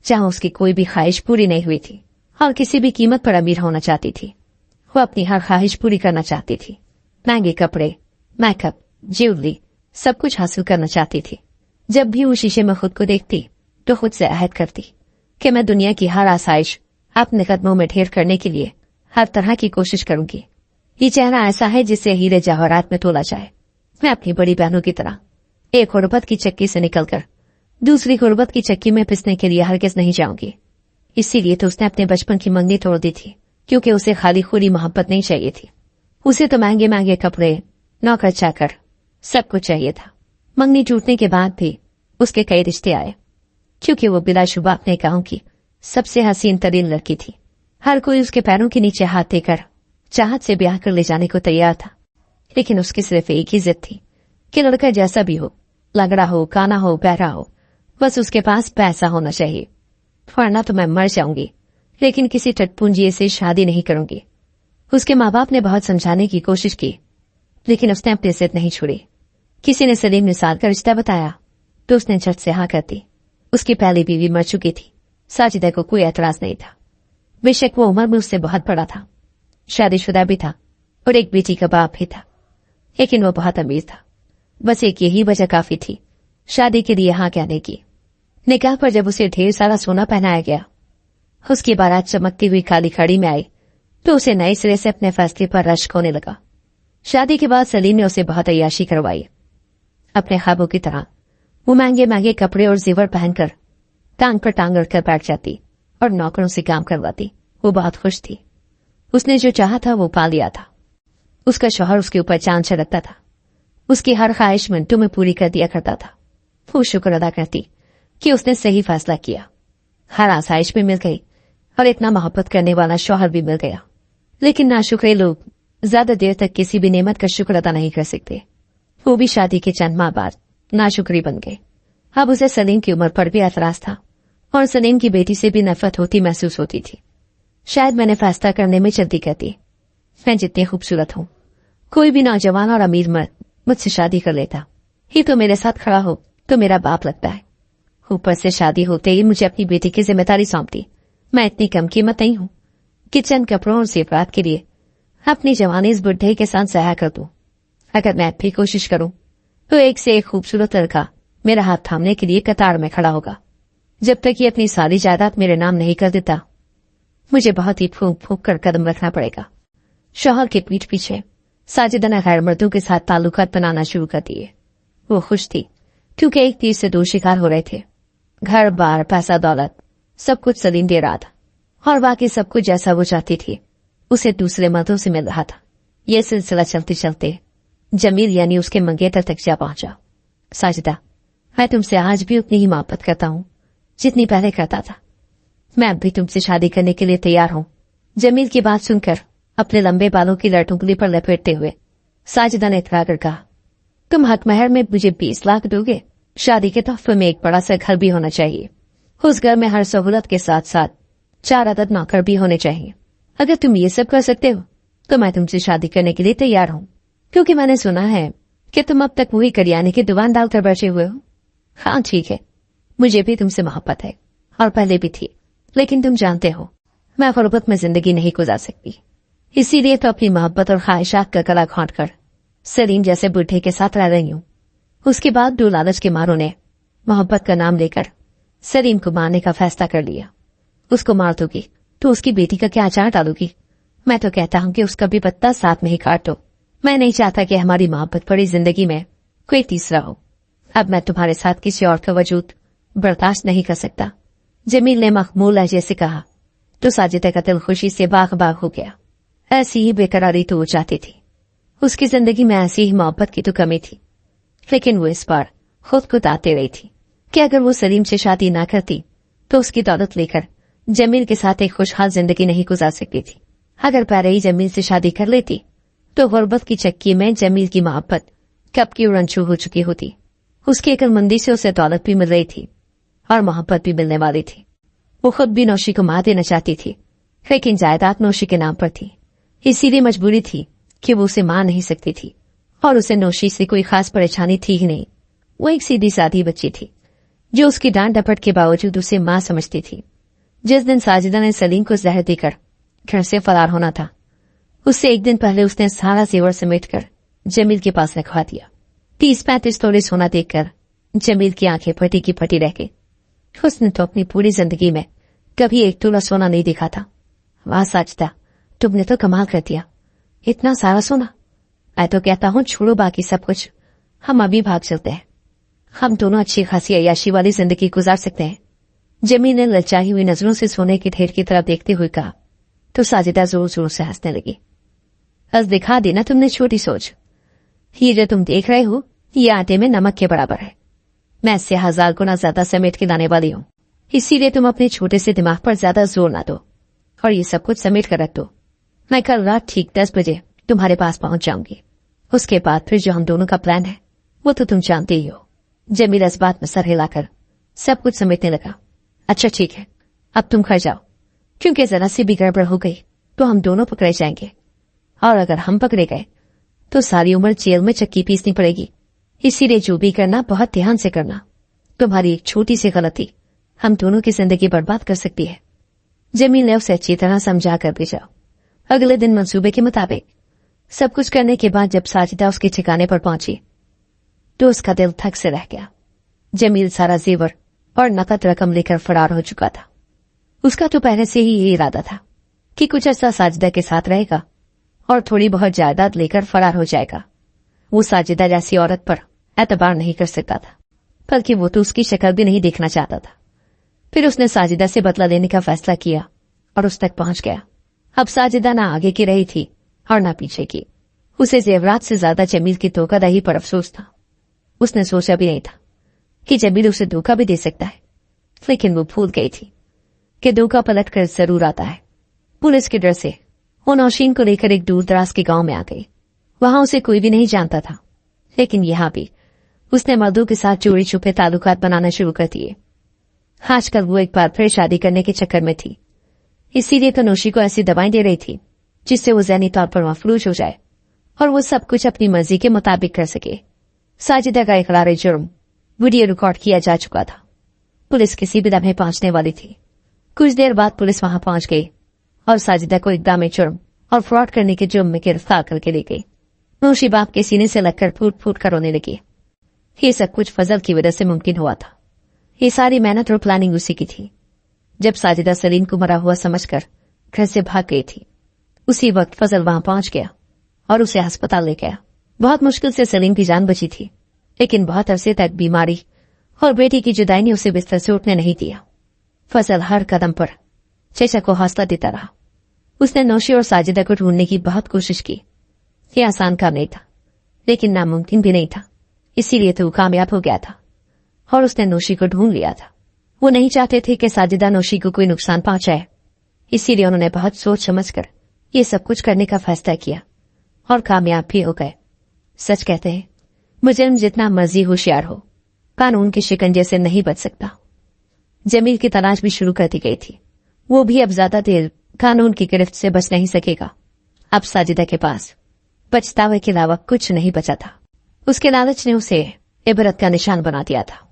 जहां उसकी कोई भी ख्वाहिश पूरी नहीं हुई थी, और किसी भी कीमत पर अमीर होना चाहती थी। वो अपनी हर ख्वाहिश पूरी करना चाहती थी। महंगे कपड़े, मेकअप, ज्वेलरी, सब कुछ हासिल करना चाहती थी। जब भी वो शीशे में खुद को देखती तो खुद से अहद करती कि मैं दुनिया की हर आसाइश अपने कदमों में ढेर करने के लिए हर तरह की कोशिश करूंगी। ये चेहरा ऐसा है जिसे हीरे जवाहरात में तोला जाए। मैं अपनी बड़ी बहनों की तरह एक गुर्बत की चक्की से निकलकर दूसरी गुर्बत की चक्की में पिसने के लिए हरगिज नहीं जाऊंगी। इसीलिए तो उसने अपने बचपन की मंगनी तोड़ दी थी, क्योंकि उसे खाली खुली मोहब्बत नहीं चाहिए थी। उसे तो महंगे महंगे कपड़े, नौकर चाकर, सब कुछ चाहिए था। मंगनी टूटने के बाद भी उसके कई रिश्ते आए, क्योंकि वो बिलाशुबा अपने गांव की सबसे हसीन तरीन लड़की थी। हर कोई उसके पैरों के नीचे हाथ देकर चाहत से ब्याह कर ले जाने को तैयार था। लेकिन उसकी सिर्फ एक ही जिद थी कि लड़का जैसा भी हो, लगड़ा हो, काना हो, बहरा हो, बस उसके पास पैसा होना चाहिए। वरना तो मैं मर जाऊंगी, लेकिन किसी टटपुंजिये से शादी नहीं करूंगी। उसके माँ बाप ने बहुत समझाने की कोशिश की, लेकिन उसने अपनी जिद नहीं छोड़ी। किसी ने सलीम निसार का रिश्ता बताया तो उसने झट से हाँ कर दी। उसकी पहली बीवी मर चुकी थी। साजिदा को कोई एतराज नहीं था। बेशक वो उम्र में उससे बहुत बड़ा था, शादीशुदा भी था और एक बेटी का बाप भी था, लेकिन वो बहुत अमीर था। बस एक यही वजह काफी थी शादी के लिए हाँ कहने की। निकाह पर जब उसे ढेर सारा सोना पहनाया गया, उसकी बारात चमकती हुई काली खड़ी में आई तो उसे नए सिरे से अपने फैसले पर रश्क होने लगा। शादी के बाद सलीम ने उसे बहुत अय्याशी करवाई। अपने ख्वाबों की तरह वो महंगे महंगे कपड़े और जेवर पहनकर टांग पर टांग रखकर बैठ जाती और नौकरों से काम करवाती। वो बहुत खुश थी। उसने जो चाहा था वो पा लिया था। उसका शौहर उसके ऊपर चांद छिड़कता था। उसकी हर ख्वाहिश मिनटों में पूरी कर दिया करता था। वो शुक्र अदा करती कि उसने सही फैसला किया। हर आसाइश भी मिल गई और इतना मोहब्बत करने वाला शौहर भी मिल गया। लेकिन नाशुक्रे लोग ज्यादा देर तक किसी भी नेमत का शुक्र अदा नहीं कर सकते। वो भी शादी के चंद माह बाद नाशुक्री बन गए। अब उसे सलीम की उम्र पर भी एतराज था और सलीम की बेटी से भी नफरत होती महसूस होती थी। शायद मैंने फैसला करने में जल्दी करती। मैं जितनी खूबसूरत हूं, कोई भी नौजवान और अमीर मर्द मुझसे शादी कर लेता। ही तो मेरे साथ खड़ा हो तो मेरा बाप लगता है। ऊपर से शादी होते ही मुझे अपनी बेटी की जिम्मेदारी सौंपती। मैं इतनी कम कीमत नहीं हूं कि चंद कपड़ों और जेवरात के लिए अपनी जवानी इस बुढ़े के साथ ज़ाया कर दूं। अगर मैं भी कोशिश करूं तो एक से एक खूबसूरत लड़का मेरा हाथ थामने के लिए कतार में खड़ा होगा। जब तक ये अपनी सारी जायदाद मेरे नाम नहीं कर देता, मुझे बहुत ही फूंक फूंक कर कदम रखना पड़ेगा। शौहर के पीठ पीछे साजिदा ने गैर मर्दों के साथ ताल्लुकात बनाना शुरू कर दिए। वो खुश थी क्योंकि एक तीर से दो शिकार हो रहे थे। घर बार, पैसा दौलत, सब कुछ सलीम दे रहा था और बाकी सब कुछ जैसा वो चाहती थी उसे दूसरे मर्दों से मिल रहा था। ये सिलसिला चलते चलते जमील यानी उसके मंगेतर तक जा पहुंचा। साजिदा, मैं तुमसे आज भी उतनी ही मोहब्बत करता हूं जितनी पहले करता था। मैं अब भी तुमसे शादी करने के लिए तैयार हूं। जमील की बात सुनकर अपने लंबे बालों की लट उंगली पर लपेटते हुए साजिदा ने इतरा कर कहा, तुम हक महर में मुझे 20 लाख दोगे? शादी के तोहफे में एक बड़ा सा घर भी होना चाहिए। उस घर में हर सहूलत के साथ साथ 4 अदद नौकर भी होने चाहिए। अगर तुम ये सब कर सकते हो तो मैं तुमसे शादी करने के लिए तैयार हूं, क्योंकि मैंने सुना है कि तुम अब तक वही करियाने की दुकान डालकर बैठे हुए हो। हाँ ठीक है, मुझे भी तुमसे मोहब्बत है और पहले भी थी, लेकिन तुम जानते हो मैं गुर्बत में जिंदगी नहीं गुजार सकती। इसीलिए तो अपनी मोहब्बत और ख्वाहिशात का गला घोंट कर सलीम जैसे बुढ़े के साथ रह रही हूं। उसके बाद दो लालच के मारों ने मोहब्बत का नाम लेकर सलीम को मारने का फैसला कर लिया। उसको मार दोगी तो उसकी बेटी का क्या अचार डालोगी? मैं तो कहता हूं कि उसका भी पत्ता साथ में ही काट दो। मैं नहीं चाहता कि हमारी मोहब्बत भरी जिंदगी में कोई तीसरा हो। अब मैं तुम्हारे साथ किसी और का वजूद बर्दाश्त नहीं कर सकता। जमील ने मखमूल लहजे से कहा तो साजिदा का दिल खुशी से बाग बाग हो गया। ऐसी ही बेकरारी तो वो चाहती थी। उसकी जिंदगी में ऐसी ही मोहब्बत की तो कमी थी, लेकिन वो इस बार खुद को ताते रही थी कि अगर वो सलीम से शादी ना करती तो उसकी दौलत लेकर जमील के साथ एक खुशहाल जिंदगी नहीं गुजार सकती थी। अगर पहले ही जमील से शादी कर लेती तो गुर्बत की चक्की में जमील की मोहब्बत कब की उड़नछू हो चुकी होती। उसकी अक्लमंदी से उसे दौलत भी मिल रही थी और मोहब्बत भी मिलने वाली थी। वो खुद भी नौशी को मार देना चाहती थी, लेकिन जायदाद नौशी के नाम पर थी, इसीलिए मजबूरी थी कि वो उसे मार नहीं सकती थी और उसे नौशी से कोई खास परेशानी थी ही नहीं। वो एक सीधी साधी बच्ची थी जो उसकी डांट डपट के बावजूद उसे मां समझती थी। जिस दिन साजिदा ने सलीम को जहर देकर घर से फरार होना था, उससे एक दिन पहले उसने सारा जेवर समेटकर जमील के पास रखवा दिया। 30-35 तोले सोना देखकर जमील की आंखें फटी की फटी रह गई। उसने तो अपनी पूरी जिंदगी में कभी 1 तोला सोना नहीं देखा था। वाह साजिदा, तुमने तो कमाल कर दिया, इतना सारा सोना। मैं तो कहता हूं छोड़ो बाकी सब कुछ, हम अभी भाग चलते हैं। हम दोनों अच्छी खासी अय्याशी वाली जिंदगी गुजार सकते हैं। जमील ने ललचाई हुई नजरों से सोने के ढेर की तरफ देखते हुए कहा तो साजिदा जोर जोर से हंसने लगी। बस दिखा दी ना तुमने छोटी सोच। ये जो तुम देख रहे हो ये आटे में नमक के बराबर है। मैं इससे 1000 गुना ज्यादा समेट के लाने वाली हूं, इसीलिए तुम अपने छोटे से दिमाग पर ज्यादा जोर ना दो और ये सब कुछ समेट कर रख दो। मैं कल रात ठीक 10 बजे तुम्हारे पास पहुंच जाऊंगी। उसके बाद फिर जो हम दोनों का प्लान है वो तो तुम जानते ही हो। जमील इस बात में सर हिलाकर सब कुछ समेटने लगा। अच्छा ठीक है, अब तुम घर जाओ, क्योंकि जरा सी भी गड़बड़ हो गई तो हम दोनों पकड़े जाएंगे, और अगर हम पकड़े गए तो सारी उम्र जेल में चक्की पीसनी पड़ेगी। इसीलिए जो भी करना बहुत ध्यान से करना। तुम्हारी एक छोटी सी गलती हम दोनों की जिंदगी बर्बाद कर सकती है। जमील ने उसे अच्छी तरह समझा कर भेजा। अगले दिन मंसूबे के मुताबिक सब कुछ करने के बाद जब साजिदा उसके ठिकाने पर पहुंची तो उसका दिल थक से रह गया। जमील सारा जेवर और नकद रकम लेकर फरार हो चुका था। उसका तो पहले से ही ये इरादा था कि कुछ अर्सा साजिदा के साथ रहेगा और थोड़ी बहुत जायदाद लेकर फरार हो जाएगा। वो साजिदा जैसी औरत पर एतबार नहीं कर सकता था, बल्कि वो तो उसकी शक्ल भी नहीं देखना चाहता था। फिर उसने साजिदा से बदला लेने का फैसला किया और उस तक पहुंच गया। अब साजिदा ना आगे की रही थी और ना पीछे की। उसे जेवरात से ज्यादा जमील की धोखाधड़ी पर अफसोस था। उसने सोचा भी नहीं था कि जमील उसे धोखा भी दे सकता है, लेकिन वो भूल गई थी कि धोखा पलट कर जरूर आता है। पुलिस के डर से वो नौशीन को लेकर एक दूर दराज के गांव में आ गई। वहां उसे कोई भी नहीं जानता था, लेकिन यहां भी उसने मर्दों के साथ चोरी छुपे ताल्लुकात बनाना शुरू कर दिए। आजकल वो एक बार फिर शादी करने के चक्कर में थी, इसीलिए तो नौशी को ऐसी दवाएं दे रही थी जिससे वो ज़हनी तौर पर मफलूज हो जाए और वो सब कुछ अपनी मर्जी के मुताबिक कर सके। साजिदा का इकरार जुर्म वीडियो रिकॉर्ड किया जा चुका था। पुलिस किसी भी लम्हे पहुंचने वाली थी। कुछ देर बाद पुलिस वहां पहुंच गई और साजिदा को इक़दाम जुर्म और फ्रॉड करने के जुर्म में गिरफ्तार करके ले गई। नौशी बाप के सीने से लगकर फूट फूट कर रोने लगी। ये सब कुछ फजल की वजह से मुमकिन हुआ था। ये सारी मेहनत और प्लानिंग उसी की थी। जब साजिदा सलीम को मरा हुआ समझकर घर से भाग गई थी, उसी वक्त फजल वहां पहुंच गया और उसे अस्पताल ले गया। बहुत मुश्किल से सलीम की जान बची थी, लेकिन बहुत अरसे तक बीमारी और बेटी की जुदाई ने उसे बिस्तर से उठने नहीं दिया। फजल हर कदम पर चचा को हौसला देता रहा। उसने नौशी और साजिदा को ढूंढने की बहुत कोशिश की। यह आसान काम नहीं था, लेकिन नामुमकिन भी नहीं था। इसीलिए तो वो कामयाब हो गया था और उसने नौशी को ढूंढ लिया था। वो नहीं चाहते थे कि साजिदा नौशी को कोई नुकसान पहुंचाए, इसीलिए उन्होंने बहुत सोच समझकर ये सब कुछ करने का फैसला किया और कामयाब भी हो गए। सच कहते हैं, मुजरिम जितना मर्जी होशियार हो, कानून के शिकंजे से नहीं बच सकता। जमील की तलाश भी शुरू कर दी गई थी। वो भी अब ज्यादा देर कानून की गिरफ्त से बच नहीं सकेगा। अब साजिदा के पास पछतावे के अलावा कुछ नहीं बचा था। उसके लालच ने उसे इबरत का निशान बना दिया था।